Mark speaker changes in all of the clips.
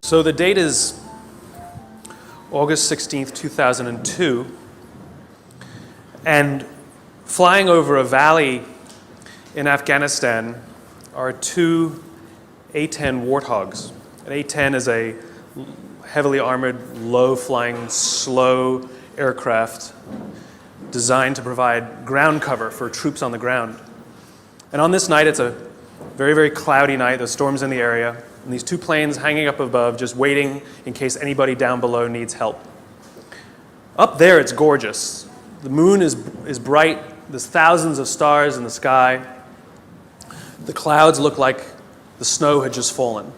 Speaker 1: So the date is August 16th, 2002, and flying over a valley in Afghanistan are two A-10 Warthogs. An A-10 is a heavily armored, low-flying, slow aircraft designed to provide ground cover for troops on the ground. And on this night, it's a very, very cloudy night. The storm's in the area, and these two planes hanging up above, just waiting in case anybody down below needs help. Up there, it's gorgeous. The moon is bright. There's thousands of stars in the sky. The clouds look like the snow had just fallen.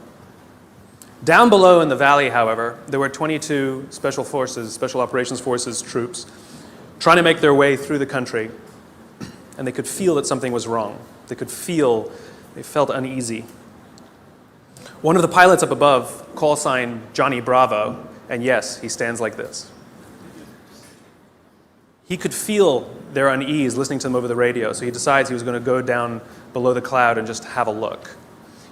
Speaker 1: Down below in the valley, however, there were 22 Special Operations Forces troops trying to make their way through the country, and they could feel that something was wrong. They felt uneasy. One of the pilots up above, call sign Johnny Bravo, and yes, he stands like this. He could feel their unease listening to them over the radio, so he decides he was going to go down below the cloud and just have a look.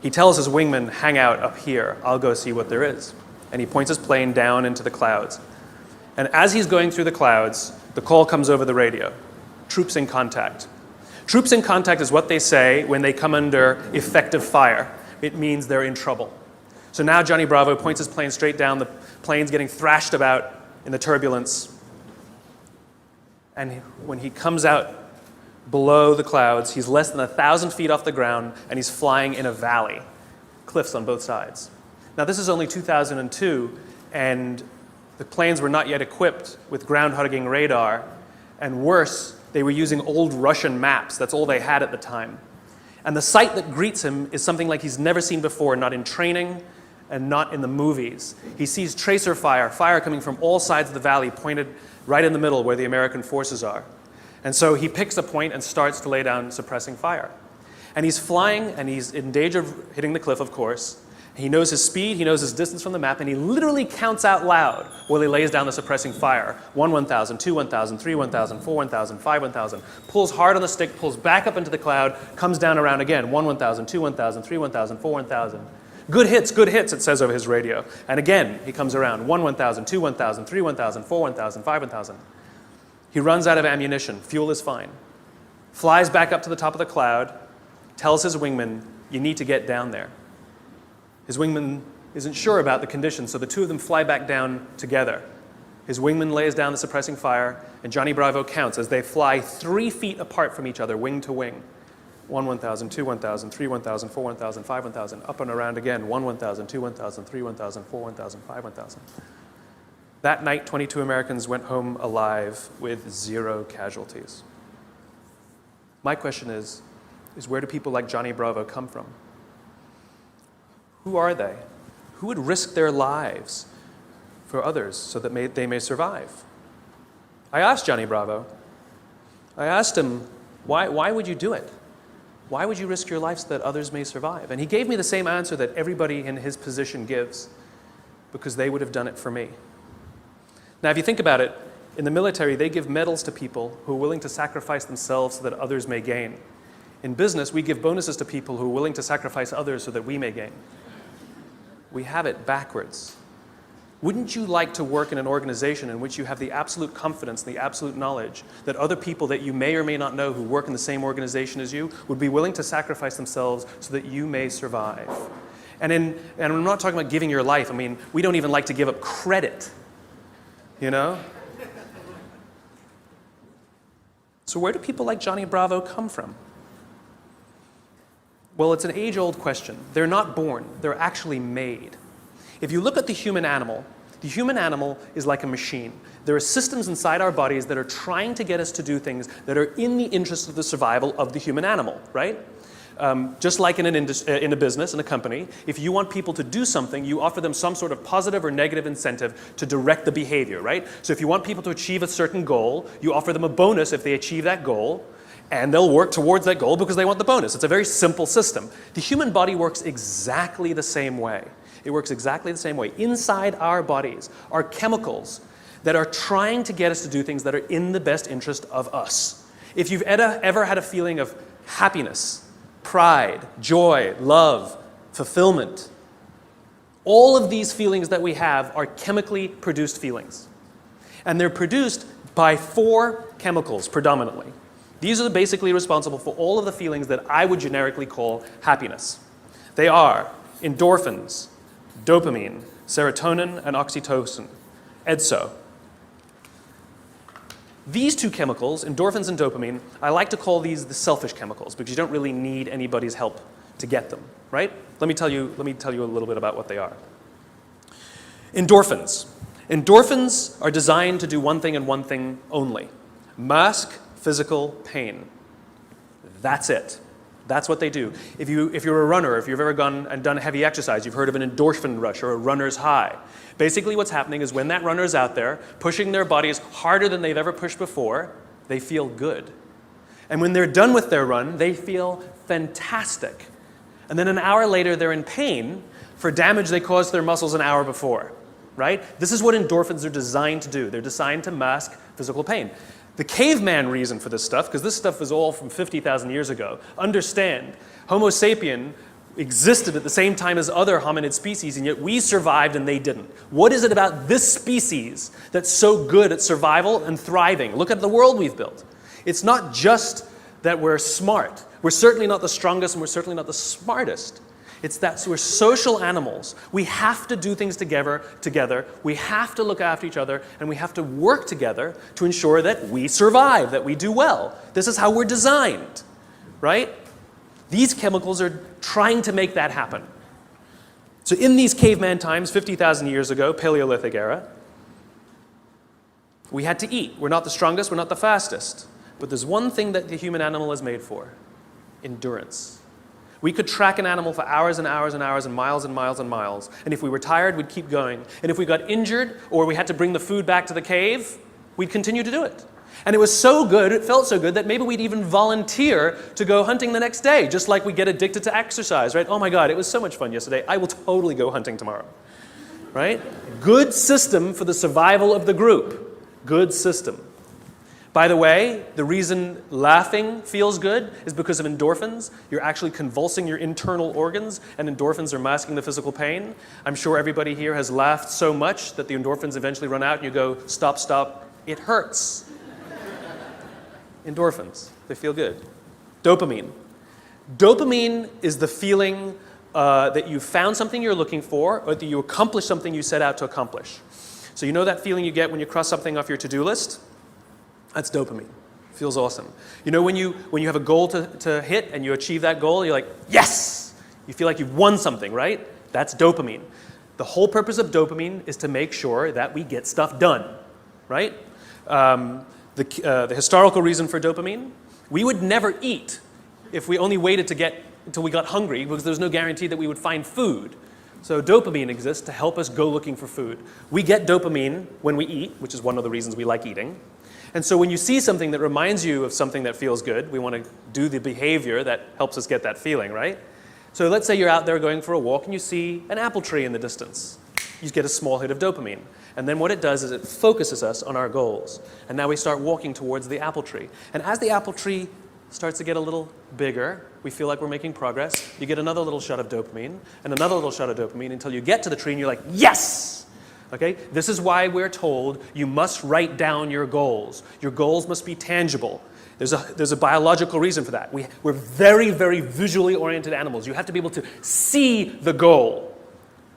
Speaker 1: He tells his wingman, hang out up here, I'll go see what there is. And he points his plane down into the clouds. And as he's going through the clouds, the call comes over the radio, troops in contact. Troops in contact is what they say when they come under effective fire. It means they're in trouble. So now Johnny Bravo points his plane straight down, the plane's getting thrashed about in the turbulence. And when he comes out below the clouds, he's less than 1,000 feet off the ground, and he's flying in a valley, cliffs on both sides. Now this is only 2002, and the planes were not yet equipped with ground-hugging radar, and worse, they were using old Russian maps. That's all they had at the time. And the sight that greets him is something like he's never seen before, not in training and not in the movies. He sees tracer fire coming from all sides of the valley, pointed right in the middle where the American forces are. And so he picks a point and starts to lay down suppressing fire. And he's flying, and he's in danger of hitting the cliff, of course. He knows his speed, he knows his distance from the map, and he literally counts out loud while he lays down the suppressing fire. 1 1,000, 2 1,000, 3 1,000, 4 1,000, 5 1,000. Pulls hard on the stick, pulls back up into the cloud, comes down around again. 1 1,000, 2 1,000, 3 1,000, 4 1,000. Good hits, it says over his radio. And again, he comes around. 1 1,000, 2 1,000, 3 1,000, 4 1,000, 5 1,000. He runs out of ammunition. Fuel is fine. Flies back up to the top of the cloud, tells his wingman, you need to get down there. His wingman isn't sure about the conditions, so the two of them fly back down together. His wingman lays down the suppressing fire, and Johnny Bravo counts as they fly 3 feet apart from each other, wing to wing. 1 1,000, 2 1,000, 3 1,000, 4 1,000, 5 1,000, up and around again. 1 1,000, 2 1,000, 3 1,000, 4 1,000, 5 1,000. That night, 22 Americans went home alive with 0 casualties. My question is where do people like Johnny Bravo come from? Who are they? Who would risk their lives for others so that they may survive? I asked Johnny Bravo. I asked him, why would you do it? Why would you risk your life so that others may survive? And he gave me the same answer that everybody in his position gives, because they would have done it for me. Now, if you think about it, in the military, they give medals to people who are willing to sacrifice themselves so that others may gain. In business, we give bonuses to people who are willing to sacrifice others so that we may gain. We have it backwards. Wouldn't you like to work in an organization in which you have the absolute confidence, the absolute knowledge that other people that you may or may not know who work in the same organization as you would be willing to sacrifice themselves so that you may survive? And I'm not talking about giving your life. I mean, we don't even like to give up credit, you know? So where do people like Johnny Bravo come from? Well, it's an age-old question. They're not born. They're actually made. If you look at the human animal is like a machine. There are systems inside our bodies that are trying to get us to do things that are in the interest of the survival of the human animal, right? Just like in a business, in a company, if you want people to do something, you offer them some sort of positive or negative incentive to direct the behavior, right? So if you want people to achieve a certain goal, you offer them a bonus if they achieve that goal, and they'll work towards that goal because they want the bonus. It's a very simple system. The human body works exactly the same way. It works exactly the same way. Inside our bodies are chemicals that are trying to get us to do things that are in the best interest of us. If you've ever had a feeling of happiness, pride, joy, love, fulfillment, All of these feelings that we have are chemically produced feelings. And they're produced by 4 chemicals predominantly. These are basically responsible for all of the feelings that I would generically call happiness. They are endorphins, dopamine, serotonin, and oxytocin, EDSO. These 2 chemicals, endorphins and dopamine, I like to call these the selfish chemicals because you don't really need anybody's help to get them, right? Let me tell you a little bit about what they are. Endorphins. Endorphins are designed to do one thing and one thing only: mask physical pain. That's it. That's what they do. If you're a runner, if you've ever gone and done heavy exercise, you've heard of an endorphin rush or a runner's high. Basically what's happening is when that runner's out there pushing their bodies harder than they've ever pushed before, they feel good. And when they're done with their run, they feel fantastic. And then an hour later, they're in pain for damage they caused to their muscles an hour before, right? This is what endorphins are designed to do. They're designed to mask physical pain. The caveman reason for this stuff, because this stuff is all from 50,000 years ago, understand, Homo sapien existed at the same time as other hominid species, and yet we survived and they didn't. What is it about this species that's so good at survival and thriving? Look at the world we've built. It's not just that we're smart. We're certainly not the strongest and we're certainly not the smartest. It's that we're social animals. We have to do things together. We have to look after each other, and we have to work together to ensure that we survive, that we do well. This is how we're designed, right? These chemicals are trying to make that happen. So in these caveman times, 50,000 years ago, Paleolithic era, we had to eat. We're not the strongest, we're not the fastest. But there's one thing that the human animal is made for: endurance. We could track an animal for hours and hours and hours and miles and miles and miles. And if we were tired, we'd keep going. And if we got injured or we had to bring the food back to the cave, we'd continue to do it. And it was so good, it felt so good, that maybe we'd even volunteer to go hunting the next day, just like we get addicted to exercise, right? Oh my God, it was so much fun yesterday. I will totally go hunting tomorrow, right? Good system for the survival of the group. Good system. By the way, the reason laughing feels good is because of endorphins. You're actually convulsing your internal organs, and endorphins are masking the physical pain. I'm sure everybody here has laughed so much that the endorphins eventually run out and you go, stop, stop, it hurts. Endorphins, they feel good. Dopamine. Dopamine is the feeling that you found something you're looking for, or that you accomplished something you set out to accomplish. So you know that feeling you get when you cross something off your to-do list? That's dopamine. Feels awesome. You know when you have a goal to hit and you achieve that goal, you're like, yes! You feel like you've won something, right? That's dopamine. The whole purpose of dopamine is to make sure that we get stuff done, right? The historical reason for dopamine, we would never eat if we only waited until we got hungry, because there's no guarantee that we would find food. So dopamine exists to help us go looking for food. We get dopamine when we eat, which is one of the reasons we like eating. And so when you see something that reminds you of something that feels good, we want to do the behavior that helps us get that feeling, right? So let's say you're out there going for a walk and you see an apple tree in the distance. You get a small hit of dopamine. And then what it does is it focuses us on our goals. And now we start walking towards the apple tree. And as the apple tree starts to get a little bigger, we feel like we're making progress. You get another little shot of dopamine and another little shot of dopamine until you get to the tree and you're like, yes! Okay? This is why we're told you must write down your goals. Your goals must be tangible. There's a biological reason for that. We're very, very visually oriented animals. You have to be able to see the goal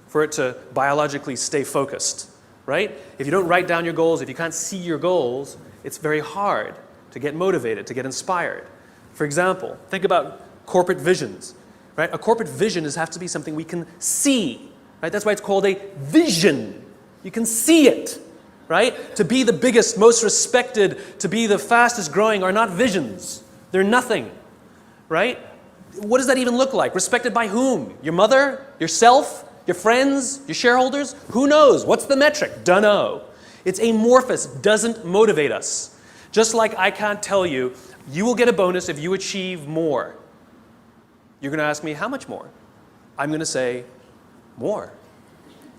Speaker 1: for it to biologically stay focused, right? If you don't write down your goals, if you can't see your goals, it's very hard to get motivated, to get inspired. For example, think about corporate visions, right? A corporate vision has to be something we can see, right? That's why it's called a vision. You can see it, right? To be the biggest, most respected, to be the fastest growing are not visions. They're nothing, right? What does that even look like? Respected by whom? Your mother? Yourself? Your friends? Your shareholders? Who knows? What's the metric? Dunno. It's amorphous, doesn't motivate us. Just like I can't tell you, you will get a bonus if you achieve more. You're going to ask me, how much more? I'm going to say, more.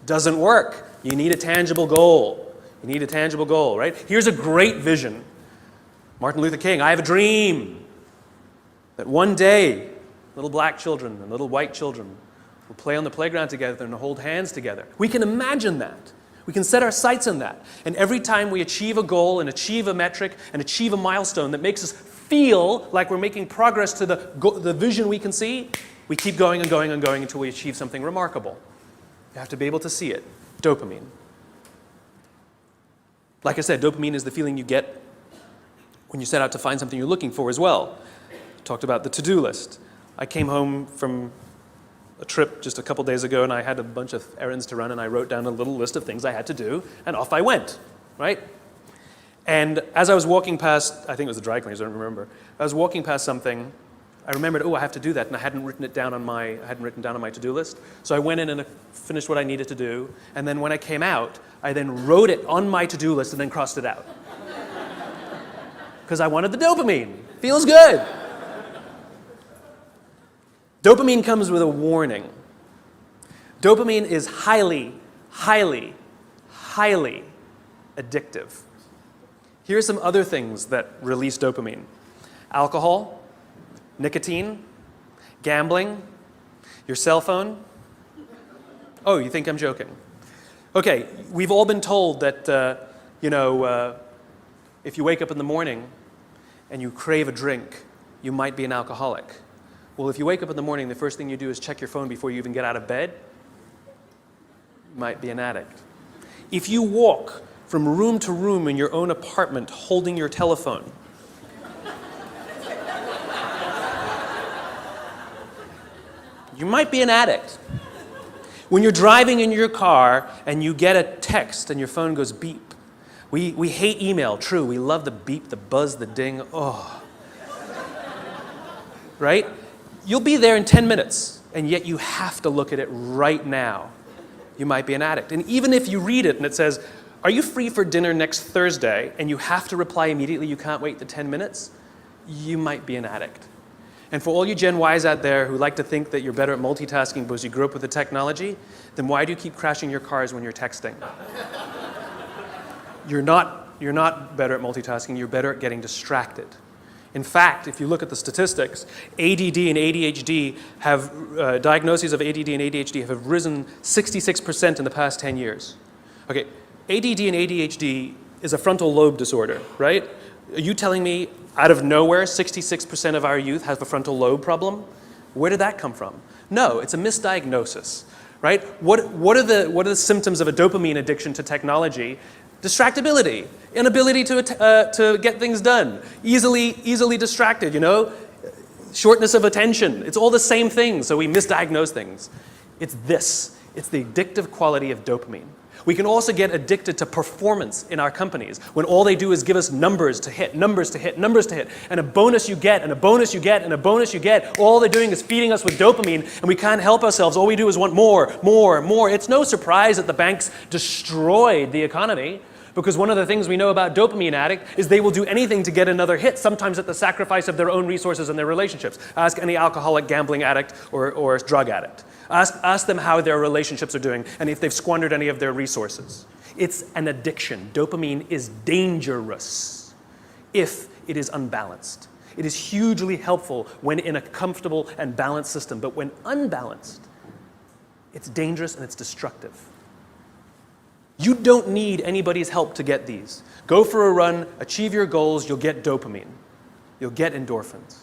Speaker 1: Doesn't work. You need a tangible goal. You need a tangible goal, right? Here's a great vision. Martin Luther King, I have a dream that one day little black children and little white children We'll play on the playground together and hold hands together. We can imagine that. We can set our sights on that. And every time we achieve a goal and achieve a metric and achieve a milestone that makes us feel like we're making progress to the vision we can see, we keep going and going and going until we achieve something remarkable. You have to be able to see it. Dopamine. Like I said, dopamine is the feeling you get when you set out to find something you're looking for as well. Talked about the to-do list. I came home from a trip just a couple days ago, and I had a bunch of errands to run, and I wrote down a little list of things I had to do, and off I went, right? And as I was walking past, I think it was the dry cleaners, I don't remember. I was walking past something, I remembered, I have to do that, and I hadn't written down on my to-do list. So I went in and finished what I needed to do, and then when I came out, I then wrote it on my to-do list and then crossed it out. Because I wanted the dopamine. Feels good. Dopamine comes with a warning. Dopamine is highly, highly, highly addictive. Here are some other things that release dopamine. Alcohol, nicotine, gambling, your cell phone. Oh, you think I'm joking? Okay, we've all been told that, if you wake up in the morning and you crave a drink, you might be an alcoholic. Well, if you wake up in the morning, the first thing you do is check your phone before you even get out of bed, you might be an addict. If you walk from room to room in your own apartment holding your telephone, you might be an addict. When you're driving in your car and you get a text and your phone goes beep, we hate email, true. We love the beep, the buzz, the ding, oh. Right? You'll be there in 10 minutes, and yet you have to look at it right now. You might be an addict. And even if you read it and it says, are you free for dinner next Thursday, and you have to reply immediately, you can't wait the 10 minutes, you might be an addict. And for all you Gen Ys out there who like to think that you're better at multitasking because you grew up with the technology, then why do you keep crashing your cars when you're texting? You're not better at multitasking, you're better at getting distracted. In fact, if you look at the statistics, ADD and ADHD diagnoses of ADD and ADHD have risen 66% in the past 10 years. Okay, ADD and ADHD is a frontal lobe disorder, right? Are you telling me out of nowhere 66% of our youth have a frontal lobe problem? Where did that come from? No, it's a misdiagnosis, right? What are the symptoms of a dopamine addiction to technology? Distractibility, inability to get things done, easily distracted, shortness of attention. It's all the same thing, so we misdiagnose things. It's the addictive quality of dopamine. We can also get addicted to performance in our companies when all they do is give us numbers to hit, numbers to hit, numbers to hit, and a bonus you get, and a bonus you get, and a bonus you get. All they're doing is feeding us with dopamine, and we can't help ourselves. All we do is want more, more, more. It's no surprise that the banks destroyed the economy, because one of the things we know about dopamine addict is they will do anything to get another hit, sometimes at the sacrifice of their own resources and their relationships. Ask any alcoholic, gambling addict, or drug addict. Ask them how their relationships are doing and if they've squandered any of their resources. It's an addiction. Dopamine is dangerous if it is unbalanced. It is hugely helpful when in a comfortable and balanced system, but when unbalanced, it's dangerous and it's destructive. You don't need anybody's help to get these. Go for a run, achieve your goals, you'll get dopamine. You'll get endorphins.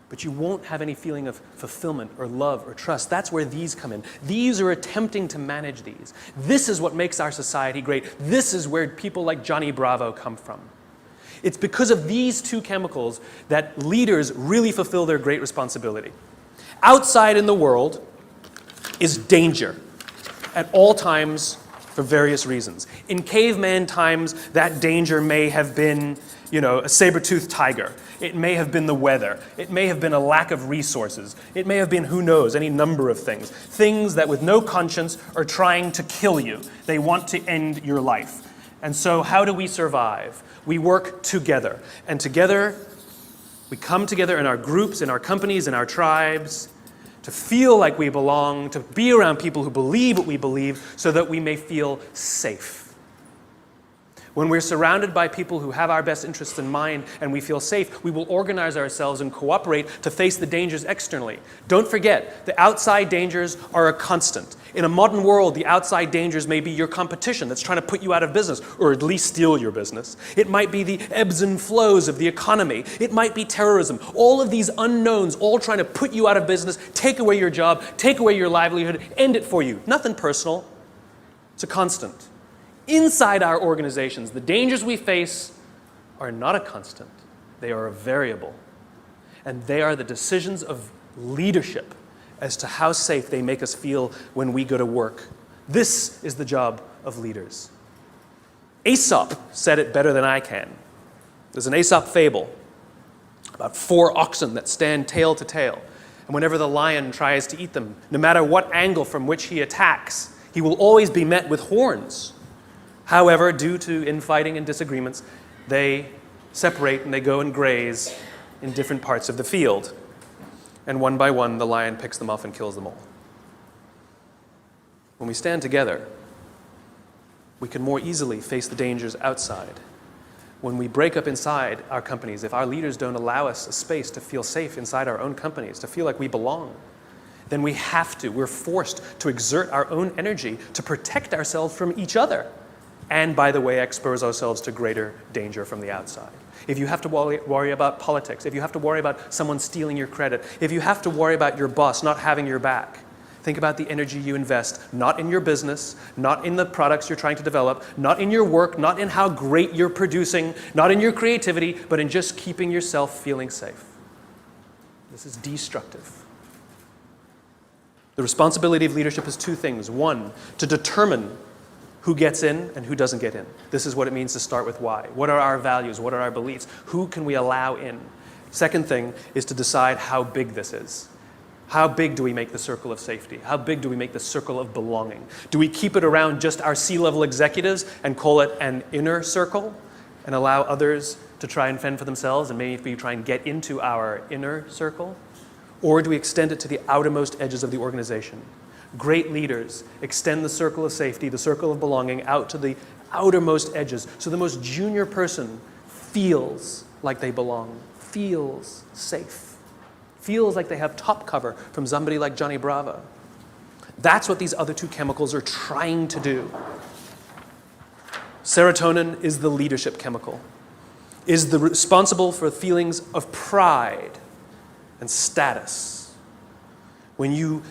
Speaker 1: But you won't have any feeling of fulfillment or love or trust. That's where these come in. These are attempting to manage these. This is what makes our society great. This is where people like Johnny Bravo come from. It's because of these two chemicals that leaders really fulfill their great responsibility. Outside in the world is danger at all times for various reasons. In caveman times, that danger may have been, a saber-toothed tiger. It may have been the weather. It may have been a lack of resources. It may have been, who knows, any number of things. Things that with no conscience are trying to kill you. They want to end your life. And so how do we survive? We work together. And together, we come together in our groups, in our companies, in our tribes, to feel like we belong, to be around people who believe what we believe, so that we may feel safe. When we're surrounded by people who have our best interests in mind and we feel safe, we will organize ourselves and cooperate to face the dangers externally. Don't forget, the outside dangers are a constant. In a modern world, the outside dangers may be your competition that's trying to put you out of business, or at least steal your business. It might be the ebbs and flows of the economy. It might be terrorism. All of these unknowns, all trying to put you out of business, take away your job, take away your livelihood, end it for you. Nothing personal. It's a constant. Inside our organizations, the dangers we face are not a constant. They are a variable. And they are the decisions of leadership as to how safe they make us feel when we go to work. This is the job of leaders. Aesop said it better than I can. There's an Aesop fable about 4 oxen that stand tail to tail. And whenever the lion tries to eat them, no matter what angle from which he attacks, he will always be met with horns. However, due to infighting and disagreements, they separate and they go and graze in different parts of the field. And one by one, the lion picks them off and kills them all. When we stand together, we can more easily face the dangers outside. When we break up inside our companies, if our leaders don't allow us a space to feel safe inside our own companies, to feel like we belong, then we're forced to exert our own energy to protect ourselves from each other. And, by the way, expose ourselves to greater danger from the outside. If you have to worry about politics, if you have to worry about someone stealing your credit, if you have to worry about your boss not having your back, think about the energy you invest, not in your business, not in the products you're trying to develop, not in your work, not in how great you're producing, not in your creativity, but in just keeping yourself feeling safe. This is destructive. The responsibility of leadership is 2 things. 1, to determine who gets in and who doesn't get in. This is what it means to start with why. What are our values? What are our beliefs? Who can we allow in? Second thing is to decide how big this is. How big do we make the circle of safety? How big do we make the circle of belonging? Do we keep it around just our C-level executives and call it an inner circle and allow others to try and fend for themselves and maybe try and get into our inner circle? Or do we extend it to the outermost edges of the organization? Great leaders extend the circle of safety, the circle of belonging, out to the outermost edges. So the most junior person feels like they belong, feels safe, feels like they have top cover from somebody like Johnny Bravo. That's what these other 2 chemicals are trying to do. Serotonin is the leadership chemical, is responsible for feelings of pride and status.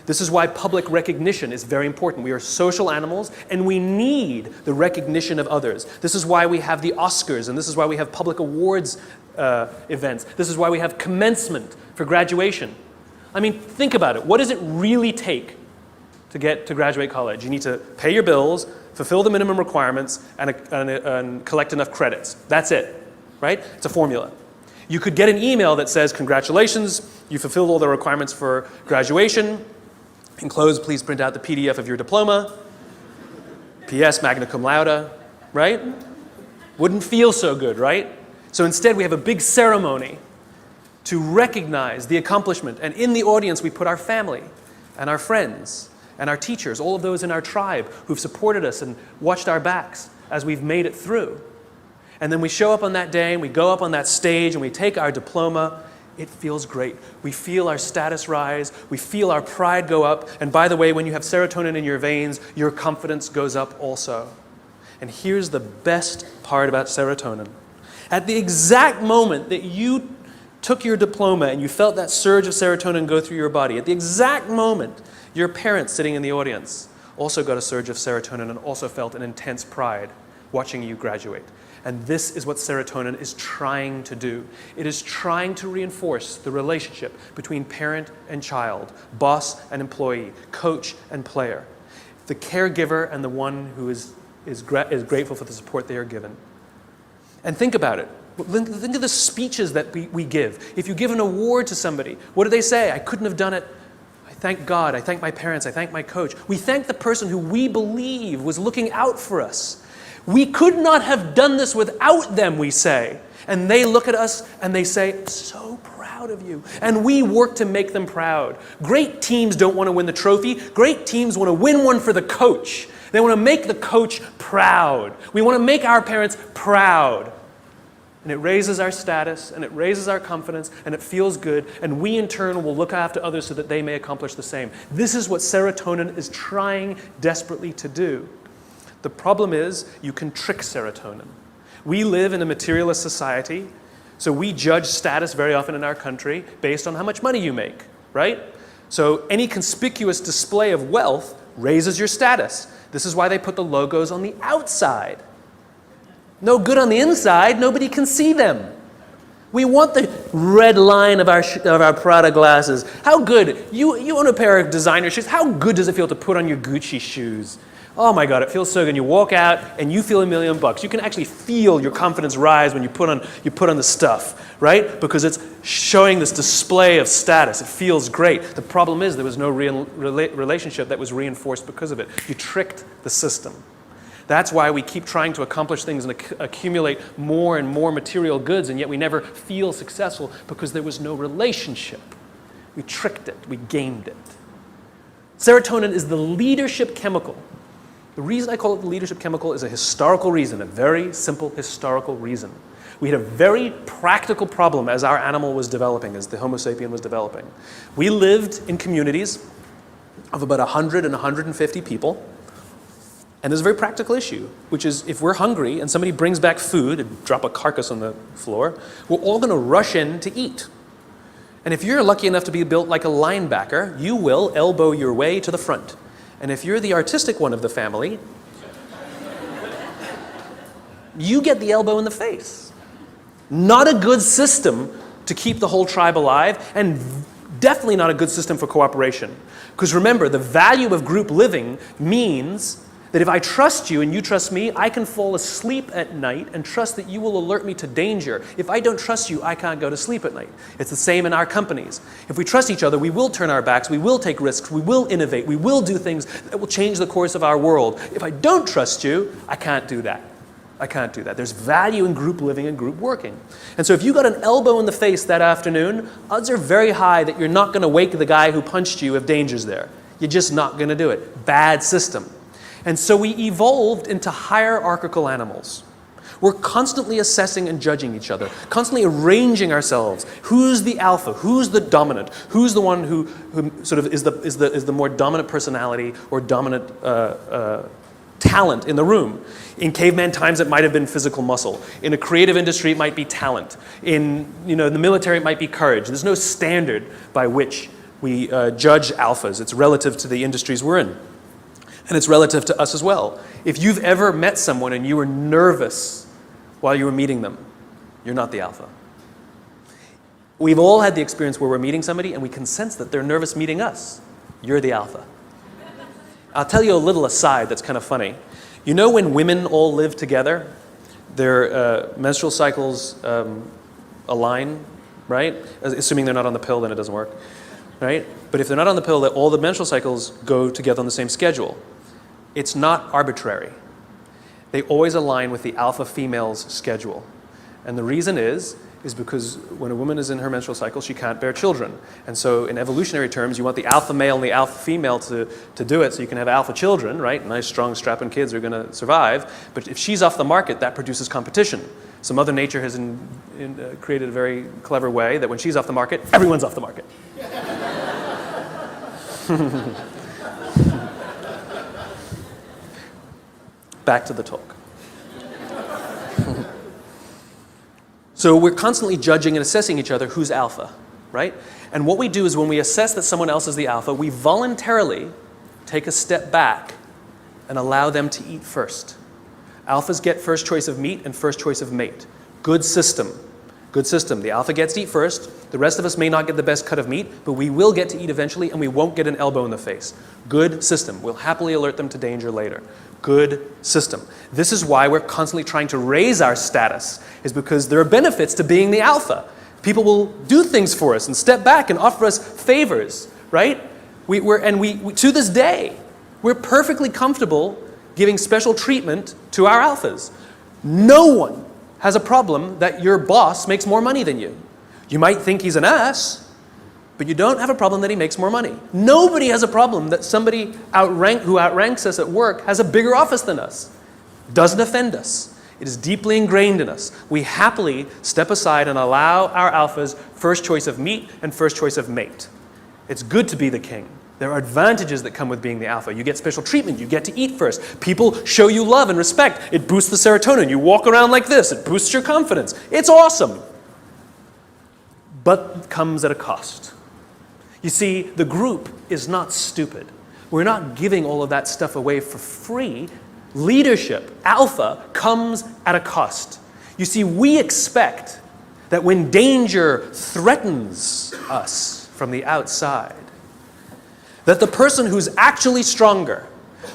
Speaker 1: This is why public recognition is very important. We are social animals, and we need the recognition of others. This is why we have the Oscars, and this is why we have public awards events. This is why we have commencement for graduation. I mean, think about it. What does it really take to get to graduate college? You need to pay your bills, fulfill the minimum requirements, and collect enough credits. That's it, right? It's a formula. You could get an email that says, congratulations, you fulfilled all the requirements for graduation. Enclosed, please print out the PDF of your diploma. P.S. magna cum laude, right? Wouldn't feel so good, right? So instead, we have a big ceremony to recognize the accomplishment. And in the audience, we put our family and our friends and our teachers, all of those in our tribe who've supported us and watched our backs as we've made it through. And then we show up on that day, and we go up on that stage, and we take our diploma. It feels great. We feel our status rise. We feel our pride go up. And by the way, when you have serotonin in your veins, your confidence goes up also. And here's the best part about serotonin. At the exact moment that you took your diploma and you felt that surge of serotonin go through your body, at the exact moment, your parents sitting in the audience also got a surge of serotonin and also felt an intense pride watching you graduate. And this is what serotonin is trying to do. It is trying to reinforce the relationship between parent and child, boss and employee, coach and player, the caregiver and the one who is grateful for the support they are given. And think about it. Think of the speeches that we give. If you give an award to somebody, what do they say? I couldn't have done it. I thank God. I thank my parents. I thank my coach. We thank the person who we believe was looking out for us. We could not have done this without them, we say. And they look at us and they say, so proud of you. And we work to make them proud. Great teams don't want to win the trophy. Great teams want to win one for the coach. They want to make the coach proud. We want to make our parents proud. And it raises our status, and it raises our confidence, and it feels good, and we in turn will look after others so that they may accomplish the same. This is what serotonin is trying desperately to do. The problem is you can trick serotonin. We live in a materialist society, so we judge status very often in our country based on how much money you make, right? So any conspicuous display of wealth raises your status. This is why they put the logos on the outside. No good on the inside, nobody can see them. We want the red line of our Prada glasses. How good, you own a pair of designer shoes, how good does it feel to put on your Gucci shoes? Oh my God, it feels so good. You walk out and you feel $1 million. You can actually feel your confidence rise when you put on the stuff, right? Because it's showing this display of status. It feels great. The problem is there was no real relationship that was reinforced because of it. You tricked the system. That's why we keep trying to accomplish things and accumulate more and more material goods, and yet we never feel successful because there was no relationship. We tricked it. We gamed it. Serotonin is the leadership chemical. The reason I call it the leadership chemical is a historical reason, a very simple historical reason. We had a very practical problem as our animal was developing, as the Homo sapien was developing. We lived in communities of about 100 and 150 people, and there's a very practical issue, which is if we're hungry and somebody brings back food and drop a carcass on the floor, we're all going to rush in to eat. And if you're lucky enough to be built like a linebacker, you will elbow your way to the front. And if you're the artistic one of the family, you get the elbow in the face. Not a good system to keep the whole tribe alive, and definitely not a good system for cooperation. Because remember, the value of group living means that if I trust you and you trust me, I can fall asleep at night and trust that you will alert me to danger. If I don't trust you, I can't go to sleep at night. It's the same in our companies. If we trust each other, we will turn our backs, we will take risks, we will innovate, we will do things that will change the course of our world. If I don't trust you, I can't do that. I can't do that. There's value in group living and group working. And so if you got an elbow in the face that afternoon, odds are very high that you're not going to wake the guy who punched you if danger's there. You're just not going to do it. Bad system. And so we evolved into hierarchical animals. We're constantly assessing and judging each other, constantly arranging ourselves. Who's the alpha? Who's the dominant? Who's the one who sort of is the more dominant personality or dominant talent in the room? In caveman times, it might have been physical muscle. In a creative industry, it might be talent. In the military, it might be courage. There's no standard by which we judge alphas. It's relative to the industries we're in. And it's relative to us as well. If you've ever met someone and you were nervous while you were meeting them, you're not the alpha. We've all had the experience where we're meeting somebody and we can sense that they're nervous meeting us. You're the alpha. I'll tell you a little aside that's kind of funny. You know when women all live together, their menstrual cycles align, right? Assuming they're not on the pill, then it doesn't work, right? But if they're not on the pill, all the menstrual cycles go together on the same schedule. It's not arbitrary. They always align with the alpha female's schedule. And the reason is because when a woman is in her menstrual cycle, she can't bear children. And so in evolutionary terms, you want the alpha male and the alpha female to do it so you can have alpha children, right? Nice, strong, strapping kids are going to survive. But if she's off the market, that produces competition. So Mother Nature has created a very clever way that when she's off the market, everyone's off the market. Back to the talk. So we're constantly judging and assessing each other who's alpha, right? And what we do is when we assess that someone else is the alpha, we voluntarily take a step back and allow them to eat first. Alphas get first choice of meat and first choice of mate. Good system. Good system. The alpha gets to eat first. The rest of us may not get the best cut of meat, but we will get to eat eventually and we won't get an elbow in the face. Good system. We'll happily alert them to danger later. Good system. This is why we're constantly trying to raise our status, is because there are benefits to being the alpha. People will do things for us and step back and offer us favors, right? We to this day, we're perfectly comfortable giving special treatment to our alphas. No one has a problem that your boss makes more money than you. You might think he's an ass, but But you don't have a problem that he makes more money. Nobody has a problem that somebody who outranks us at work has a bigger office than us. Doesn't offend us. It is deeply ingrained in us. We happily step aside and allow our alphas first choice of meat and first choice of mate. It's good to be the king. There are advantages that come with being the alpha. You get special treatment. You get to eat first. People show you love and respect. It boosts the serotonin. You walk around like this. It boosts your confidence. It's awesome. But it comes at a cost. You see, the group is not stupid. We're not giving all of that stuff away for free. Leadership, alpha, comes at a cost. You see, we expect that when danger threatens us from the outside, that the person who's actually stronger,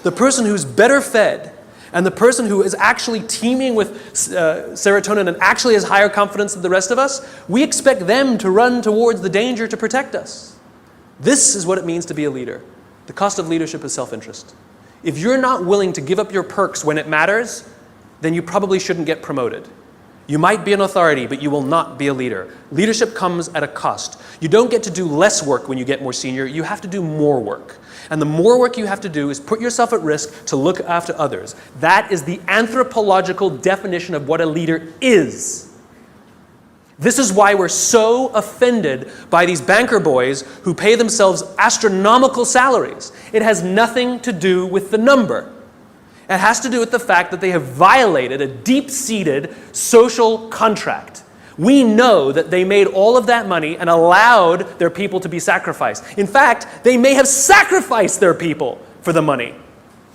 Speaker 1: the person who's better fed, and the person who is actually teeming with serotonin and actually has higher confidence than the rest of us, we expect them to run towards the danger to protect us. This is what it means to be a leader. The cost of leadership is self-interest. If you're not willing to give up your perks when it matters, then you probably shouldn't get promoted. You might be an authority, but you will not be a leader. Leadership comes at a cost. You don't get to do less work when you get more senior. You have to do more work. And the more work you have to do is put yourself at risk to look after others. That is the anthropological definition of what a leader is. This is why we're so offended by these banker boys who pay themselves astronomical salaries. It has nothing to do with the number. It has to do with the fact that they have violated a deep-seated social contract. We know that they made all of that money and allowed their people to be sacrificed. In fact, they may have sacrificed their people for the money.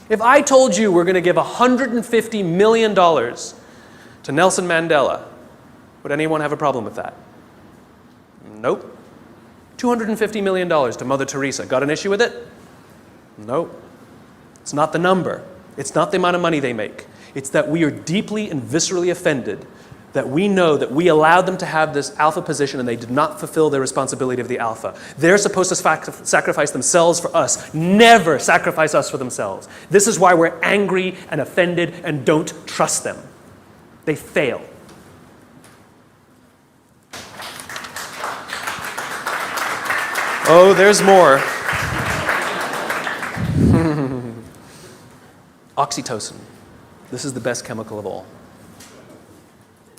Speaker 1: If I told you we're going to give $150 million to Nelson Mandela, would anyone have a problem with that? Nope. $250 million to Mother Teresa. Got an issue with it? Nope. It's not the number. It's not the amount of money they make. It's that we are deeply and viscerally offended that we know that we allowed them to have this alpha position and they did not fulfill their responsibility of the alpha. They're supposed to sacrifice themselves for us. Never sacrifice us for themselves. This is why we're angry and offended and don't trust them. They fail. Oh, there's more. Oxytocin. This is the best chemical of all.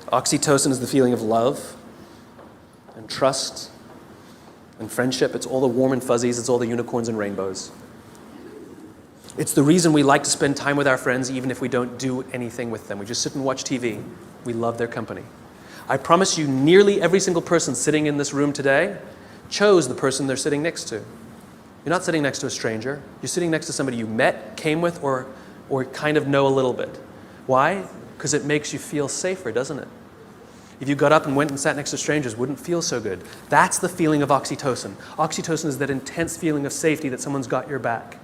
Speaker 1: Oxytocin is the feeling of love and trust and friendship. It's all the warm and fuzzies. It's all the unicorns and rainbows. It's the reason we like to spend time with our friends even if we don't do anything with them. We just sit and watch TV. We love their company. I promise you, nearly every single person sitting in this room today chose the person they're sitting next to. You're not sitting next to a stranger. You're sitting next to somebody you met, came with, or kind of know a little bit. Why? Because it makes you feel safer, doesn't it? If you got up and went and sat next to strangers, it wouldn't feel so good. That's the feeling of oxytocin. Oxytocin is that intense feeling of safety that someone's got your back.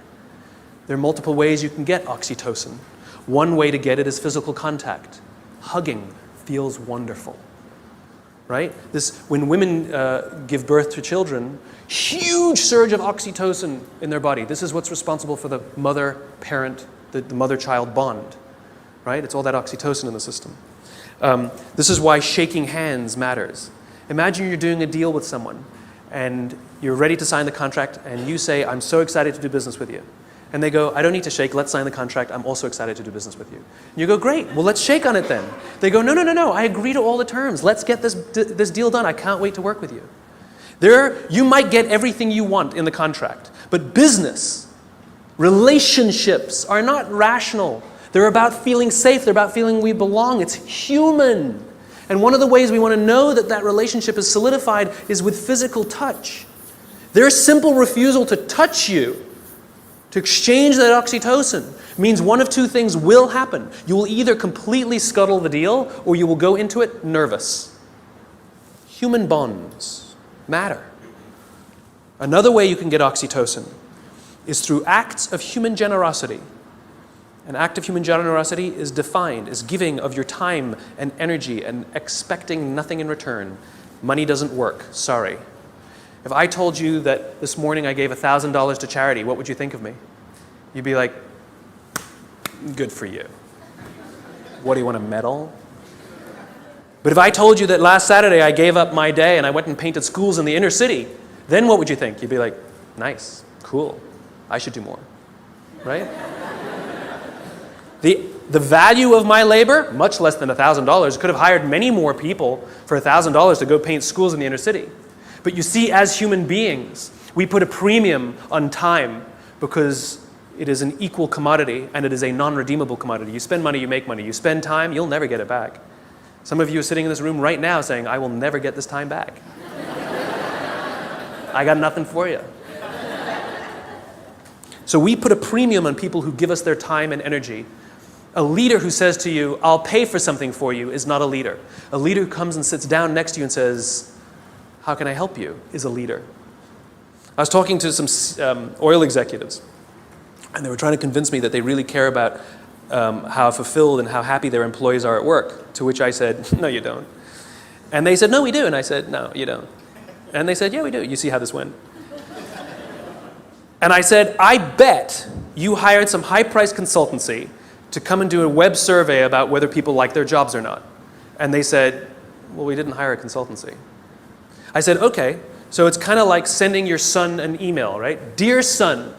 Speaker 1: There are multiple ways you can get oxytocin. One way to get it is physical contact. Hugging feels wonderful. Right? When women give birth to children, huge surge of oxytocin in their body. This is what's responsible for the mother-parent, the mother-child bond. Right? It's all that oxytocin in the system. This is why shaking hands matters. Imagine you're doing a deal with someone and you're ready to sign the contract and you say, "I'm so excited to do business with you." And they go, "I don't need to shake, let's sign the contract, I'm also excited to do business with you." And you go, "Great, well let's shake on it then." They go, No, I agree to all the terms. Let's get this deal done, I can't wait to work with you. You might get everything you want in the contract, but business, relationships are not rational. They're about feeling safe, they're about feeling we belong, it's human. And one of the ways we want to know that that relationship is solidified is with physical touch. Their simple refusal to touch you, to exchange that oxytocin, means one of two things will happen. You will either completely scuttle the deal or you will go into it nervous. Human bonds matter. Another way you can get oxytocin is through acts of human generosity. An act of human generosity is defined as giving of your time and energy and expecting nothing in return. Money doesn't work, sorry. If I told you that this morning I gave $1,000 to charity, what would you think of me? You'd be like, good for you. What, do you want a medal? But if I told you that last Saturday I gave up my day and I went and painted schools in the inner city, then what would you think? You'd be like, nice, cool, I should do more, right? The value of my labor, much less than $1,000, could have hired many more people for $1,000 to go paint schools in the inner city. But you see, as human beings, we put a premium on time because it is an equal commodity and it is a non-redeemable commodity. You spend money, you make money. You spend time, you'll never get it back. Some of you are sitting in this room right now saying, I will never get this time back. I got nothing for you. So we put a premium on people who give us their time and energy. A leader who says to you, I'll pay for something for you, is not a leader. A leader who comes and sits down next to you and says, how can I help you, is a leader. I was talking to some oil executives, and they were trying to convince me that they really care about how fulfilled and how happy their employees are at work, to which I said, no, you don't. And they said, no, we do. And I said, no, you don't. And they said, yeah, we do. You see how this went. And I said, I bet you hired some high-priced consultancy to come and do a web survey about whether people like their jobs or not. And they said, well, we didn't hire a consultancy. I said, okay, so it's kind of like sending your son an email, right? Dear son,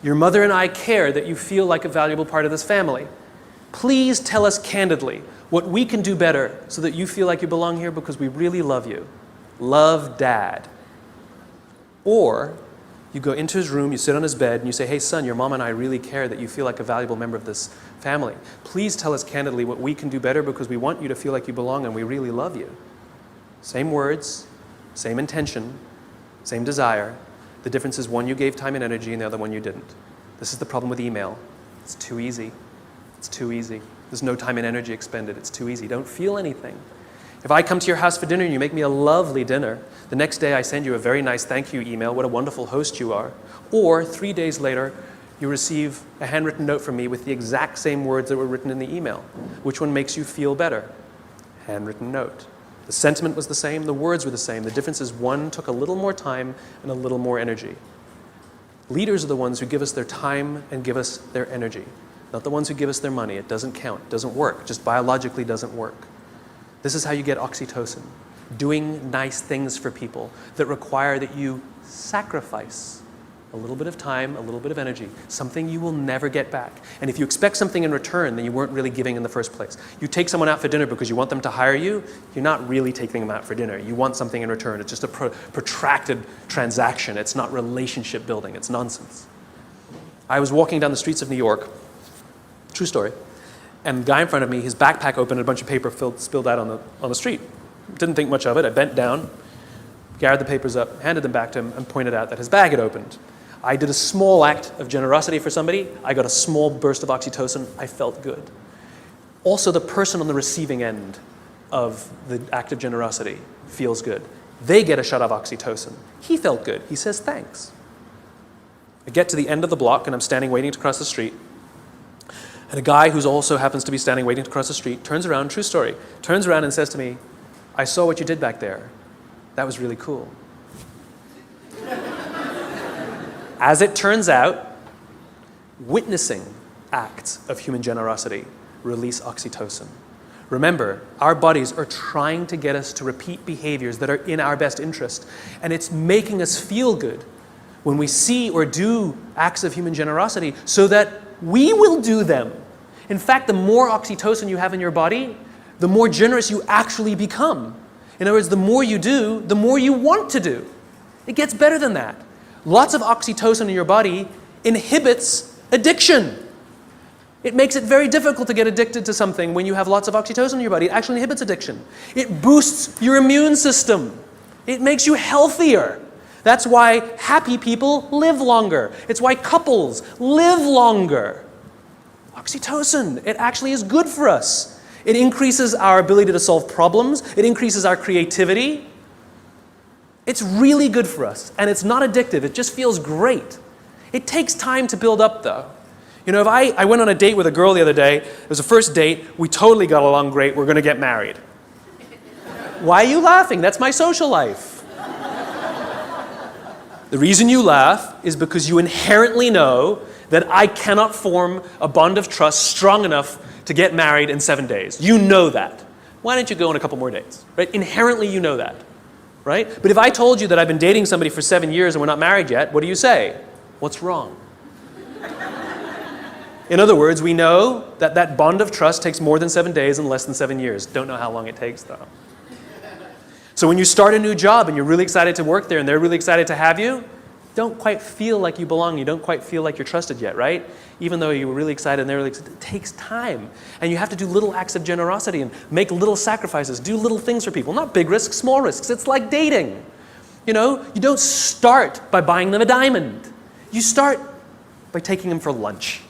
Speaker 1: your mother and I care that you feel like a valuable part of this family. Please tell us candidly what we can do better so that you feel like you belong here because we really love you. Love, Dad. Or you go into his room, you sit on his bed, and you say, hey, son, your mom and I really care that you feel like a valuable member of this family. Please tell us candidly what we can do better because we want you to feel like you belong and we really love you. Same words, same intention, same desire. The difference is one you gave time and energy and the other one you didn't. This is the problem with email. It's too easy. It's too easy. There's no time and energy expended. It's too easy. Don't feel anything. If I come to your house for dinner and you make me a lovely dinner, the next day I send you a very nice thank you email, what a wonderful host you are. Or 3 days later, you receive a handwritten note from me with the exact same words that were written in the email. Which one makes you feel better? Handwritten note. The sentiment was the same, the words were the same. The difference is one took a little more time and a little more energy. Leaders are the ones who give us their time and give us their energy, not the ones who give us their money. It doesn't count, it doesn't work, just biologically doesn't work. This is how you get oxytocin, doing nice things for people that require that you sacrifice a little bit of time, a little bit of energy, something you will never get back. And if you expect something in return, then you weren't really giving in the first place. You take someone out for dinner because you want them to hire you, you're not really taking them out for dinner. You want something in return. It's just a protracted transaction. It's not relationship building. It's nonsense. I was walking down the streets of New York, true story, and the guy in front of me, his backpack opened and a bunch of paper spilled out on the street. Didn't think much of it. I bent down, gathered the papers up, handed them back to him, and pointed out that his bag had opened. I did a small act of generosity for somebody. I got a small burst of oxytocin. I felt good. Also, the person on the receiving end of the act of generosity feels good. They get a shot of oxytocin. He felt good. He says thanks. I get to the end of the block, and I'm standing waiting to cross the street. And a guy who also happens to be standing waiting to cross the street turns around, true story, turns around and says to me, I saw what you did back there. That was really cool. As it turns out, witnessing acts of human generosity release oxytocin. Remember, our bodies are trying to get us to repeat behaviors that are in our best interest, and it's making us feel good when we see or do acts of human generosity so that we will do them. In fact, the more oxytocin you have in your body, the more generous you actually become. In other words, the more you do, the more you want to do. It gets better than that. Lots of oxytocin in your body inhibits addiction. It makes it very difficult to get addicted to something when you have lots of oxytocin in your body. It actually inhibits addiction. It boosts your immune system. It makes you healthier. That's why happy people live longer. It's why couples live longer. Oxytocin, it actually is good for us. It increases our ability to solve problems. It increases our creativity. It's really good for us, and it's not addictive. It just feels great. It takes time to build up, though. You know, if I went on a date with a girl the other day. It was a first date. We totally got along great. We're going to get married. Why are you laughing? That's my social life. The reason you laugh is because you inherently know that I cannot form a bond of trust strong enough to get married in 7 days. You know that. Why don't you go on a couple more dates? Right? Inherently, you know that. right? But if I told you that I've been dating somebody for 7 years and we're not married yet, what do you say? What's wrong? In other words, we know that that bond of trust takes more than 7 days and less than 7 years. Don't know how long it takes, though. So when you start a new job and you're really excited to work there and they're really excited to have you, don't quite feel like you belong. You don't quite feel like you're trusted yet, right? Even though you were really excited and they're really excited, it takes time. And you have to do little acts of generosity and make little sacrifices, do little things for people. Not big risks, small risks. It's like dating. You know, you don't start by buying them a diamond. You start by taking them for lunch,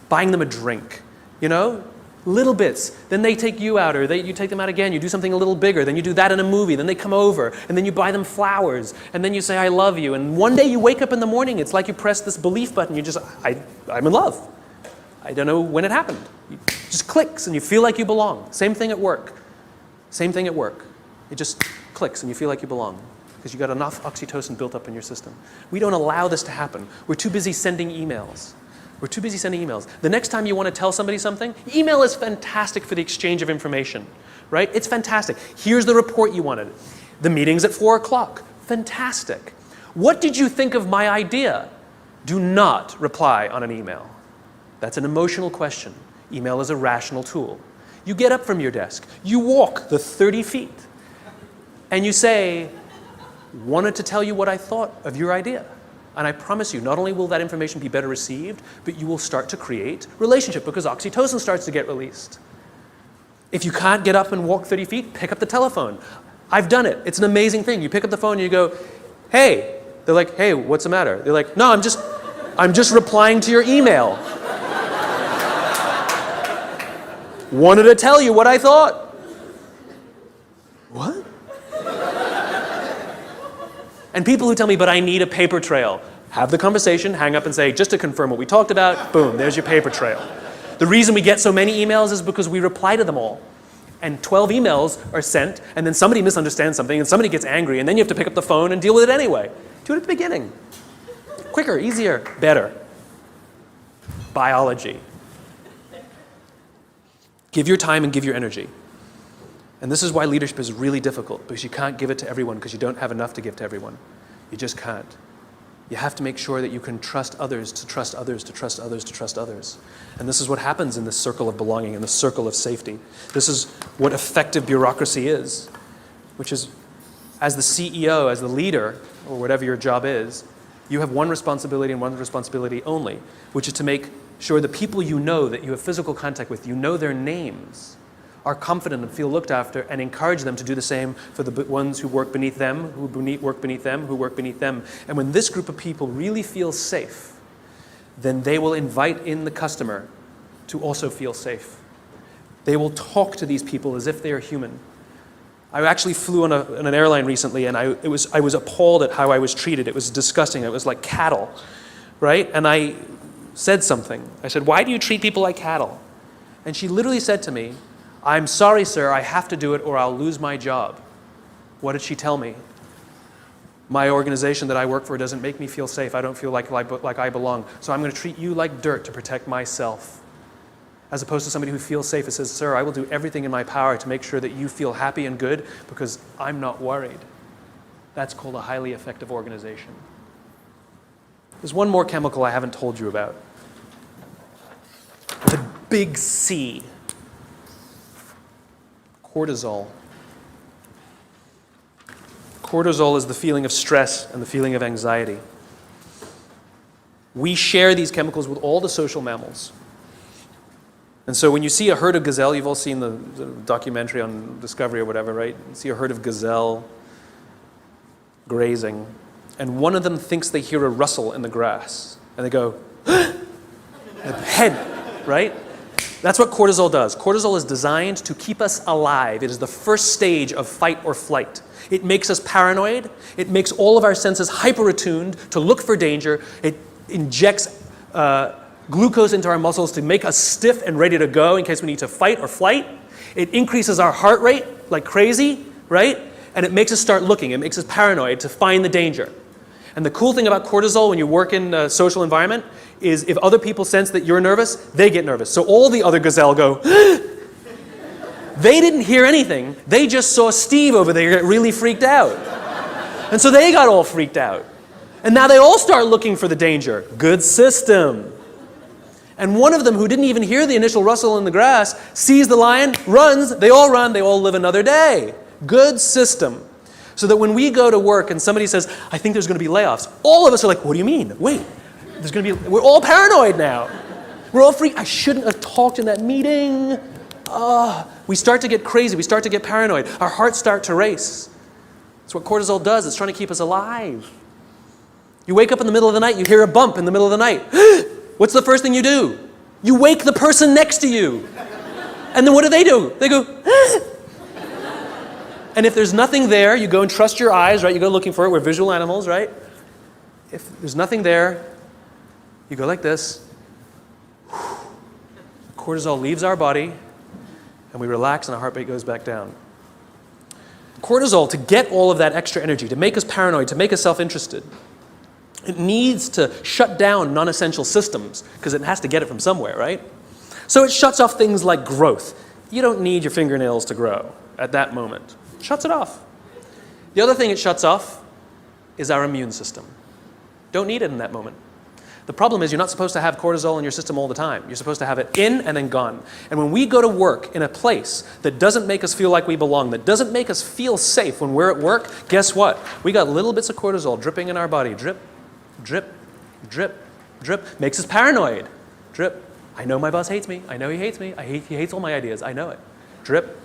Speaker 1: buying them a drink, you know? Little bits. Then they take you out, or you take them out again. You do something a little bigger. Then you do that in a movie. Then they come over, and then you buy them flowers, and then you say, I love you. And one day you wake up in the morning, it's like you press this belief button. You just, I'm in love. I don't know when it happened. It just clicks, and you feel like you belong. Same thing at work. Same thing at work. It just clicks, and you feel like you belong because you got enough oxytocin built up in your system. We don't allow this to happen. We're too busy sending emails. We're too busy sending emails. The next time you want to tell somebody something, email is fantastic for the exchange of information, right? It's fantastic. Here's the report you wanted. The meeting's at 4 o'clock. Fantastic. What did you think of my idea? Do not reply on an email. That's an emotional question. Email is a rational tool. You get up from your desk. You walk the 30 feet. And you say, wanted to tell you what I thought of your idea. And I promise you, not only will that information be better received, but you will start to create relationship because oxytocin starts to get released. If you can't get up and walk 30 feet, pick up the telephone. I've done it. It's an amazing thing. You pick up the phone and you go, hey. They're like, hey, what's the matter? They're like, no, I'm just replying to your email. Wanted to tell you what I thought. What? And people who tell me, but I need a paper trail, have the conversation, hang up and say, just to confirm what we talked about, boom, there's your paper trail. The reason we get so many emails is because we reply to them all. And 12 emails are sent, and then somebody misunderstands something, and somebody gets angry, and then you have to pick up the phone and deal with it anyway. Do it at the beginning. Quicker, easier, better. Biology. Give your time and give your energy. And this is why leadership is really difficult, because you can't give it to everyone because you don't have enough to give to everyone. You just can't. You have to make sure that you can trust others to trust others to trust others to trust others. And this is what happens in this circle of belonging, in the circle of safety. This is what effective bureaucracy is, which is as the CEO, as the leader, or whatever your job is, you have one responsibility and one responsibility only, which is to make sure the people you know that you have physical contact with, you know their names, are confident and feel looked after, and encourage them to do the same for the ones who work beneath them, who work beneath them, who work beneath them. And when this group of people really feel safe, then they will invite in the customer to also feel safe. They will talk to these people as if they are human. I actually flew on an airline recently, and I was appalled at how I was treated. It was disgusting. It was like cattle, right? And I said something. I said, why do you treat people like cattle? And she literally said to me, I'm sorry, sir, I have to do it or I'll lose my job. What did she tell me? My organization that I work for doesn't make me feel safe. I don't feel like I belong. So I'm going to treat you like dirt to protect myself. As opposed to somebody who feels safe and says, sir, I will do everything in my power to make sure that you feel happy and good because I'm not worried. That's called a highly effective organization. There's one more chemical I haven't told you about. The big C. Cortisol. Cortisol is the feeling of stress and the feeling of anxiety. We share these chemicals with all the social mammals. And so when you see a herd of gazelle, you've all seen the documentary on Discovery or whatever, right? You see a herd of gazelle grazing, and one of them thinks they hear a rustle in the grass, and they go, head, right? That's what cortisol does. Cortisol is designed to keep us alive. It is the first stage of fight or flight. It makes us paranoid. It makes all of our senses hyper-attuned to look for danger. It injects glucose into our muscles to make us stiff and ready to go in case we need to fight or flight. It increases our heart rate like crazy, right? And it makes us start looking. It makes us paranoid to find the danger. And the cool thing about cortisol when you work in a social environment is if other people sense that you're nervous, they get nervous. So all the other gazelle go, they didn't hear anything. They just saw Steve over there get really freaked out. And so they got all freaked out. And now they all start looking for the danger. Good system. And one of them, who didn't even hear the initial rustle in the grass, sees the lion, runs, they all run, they all live another day. Good system. So that when we go to work and somebody says, I think there's going to be layoffs, all of us are like, what do you mean? Wait, we're all paranoid now. We're all freaked. I shouldn't have talked in that meeting. We start to get crazy. We start to get paranoid. Our hearts start to race. That's what cortisol does. It's trying to keep us alive. You wake up in the middle of the night, you hear a bump in the middle of the night. What's the first thing you do? You wake the person next to you. And then what do? They go, And if there's nothing there, you go and trust your eyes, right? You go looking for it. We're visual animals, right? If there's nothing there, you go like this. Cortisol leaves our body, and we relax, and our heart rate goes back down. Cortisol, to get all of that extra energy, to make us paranoid, to make us self-interested, it needs to shut down non-essential systems because it has to get it from somewhere, right? So it shuts off things like growth. You don't need your fingernails to grow at that moment. It shuts it off. The other thing it shuts off is our immune system. Don't need it in that moment. The problem is you're not supposed to have cortisol in your system all the time. You're supposed to have it in and then gone. And when we go to work in a place that doesn't make us feel like we belong, that doesn't make us feel safe when we're at work, guess what? We got little bits of cortisol dripping in our body. Drip, drip, drip, drip. Makes us paranoid. Drip. I know my boss hates me. I know he hates me. He hates all my ideas. I know it. Drip,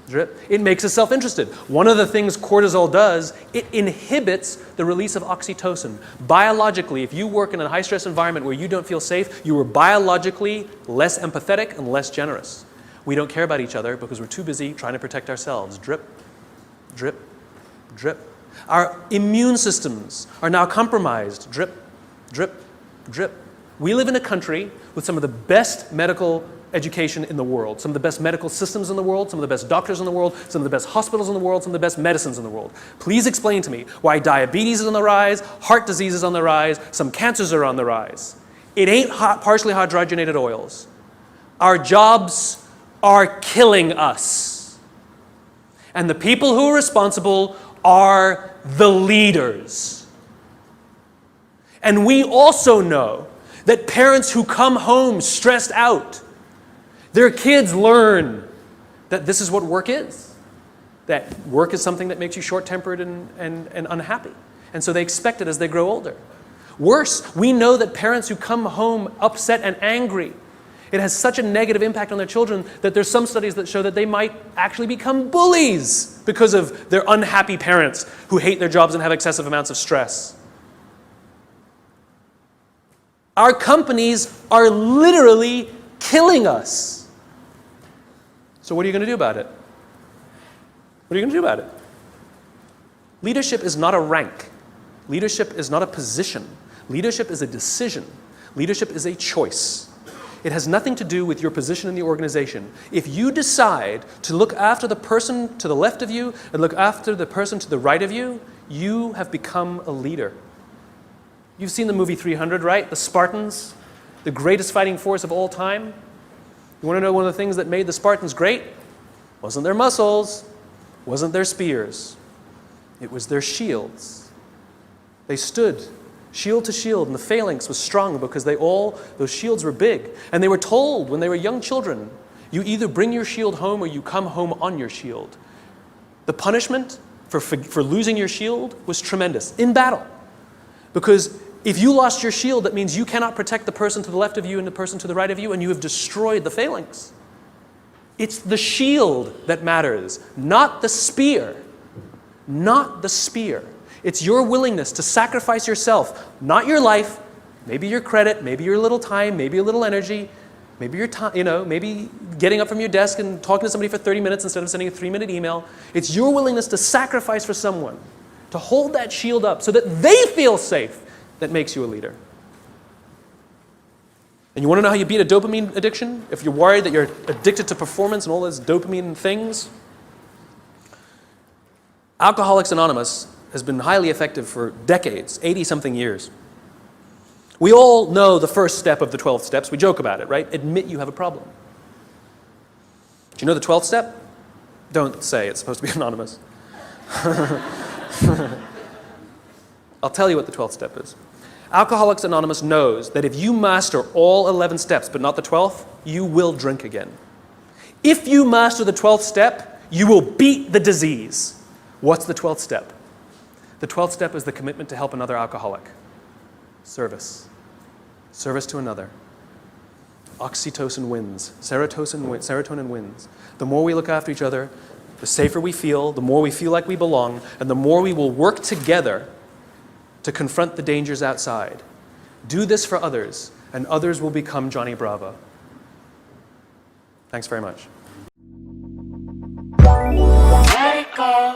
Speaker 1: drip. It makes us self-interested. One of the things cortisol does, it inhibits the release of oxytocin. Biologically, if you work in a high-stress environment where you don't feel safe, you are biologically less empathetic and less generous. We don't care about each other because we're too busy trying to protect ourselves. Drip, drip, drip. Our immune systems are now compromised. Drip, drip, drip. We live in a country with some of the best medical education in the world, some of the best medical systems in the world, some of the best doctors in the world, some of the best hospitals in the world, some of the best medicines in the world. Please explain to me why diabetes is on the rise, heart disease is on the rise, some cancers are on the rise. It ain't partially hydrogenated oils. Our jobs are killing us. And the people who are responsible are the leaders. And we also know that parents who come home stressed out, their kids learn that this is what work is. That work is something that makes you short-tempered and unhappy. And so they expect it as they grow older. Worse, we know that parents who come home upset and angry, it has such a negative impact on their children that there's some studies that show that they might actually become bullies because of their unhappy parents who hate their jobs and have excessive amounts of stress. Our companies are literally killing us. So what are you going to do about it? What are you going to do about it? Leadership is not a rank. Leadership is not a position. Leadership is a decision. Leadership is a choice. It has nothing to do with your position in the organization. If you decide to look after the person to the left of you and look after the person to the right of you, you have become a leader. You've seen the movie 300, right? The Spartans, the greatest fighting force of all time. You want to know one of the things that made the Spartans great? Wasn't their muscles, wasn't their spears. It was their shields. They stood shield to shield, and the phalanx was strong because those shields were big. And they were told when they were young children, you either bring your shield home or you come home on your shield. The punishment for losing your shield was tremendous in battle. Because if you lost your shield, that means you cannot protect the person to the left of you and the person to the right of you, and you have destroyed the phalanx. It's the shield that matters, not the spear. Not the spear. It's your willingness to sacrifice yourself, not your life, maybe your credit, maybe your little time, maybe a little energy, maybe your time, maybe getting up from your desk and talking to somebody for 30 minutes instead of sending a 3-minute email. It's your willingness to sacrifice for someone, to hold that shield up so that they feel safe, that makes you a leader. And you want to know how you beat a dopamine addiction? If you're worried that you're addicted to performance and all those dopamine things? Alcoholics Anonymous has been highly effective for decades, 80-something years. We all know the first step of the 12 steps. We joke about it, right? Admit you have a problem. Do you know the 12th step? Don't say, it's supposed to be anonymous. I'll tell you what the 12th step is. Alcoholics Anonymous knows that if you master all 11 steps but not the 12th, you will drink again. If you master the 12th step, you will beat the disease. What's the 12th step? The 12th step is the commitment to help another alcoholic. Service. Service to another. Oxytocin wins. Serotonin wins. The more we look after each other, the safer we feel, the more we feel like we belong, and the more we will work together to confront the dangers outside. Do this for others, and others will become Johnny Bravo. Thanks very much.
Speaker 2: Let it go.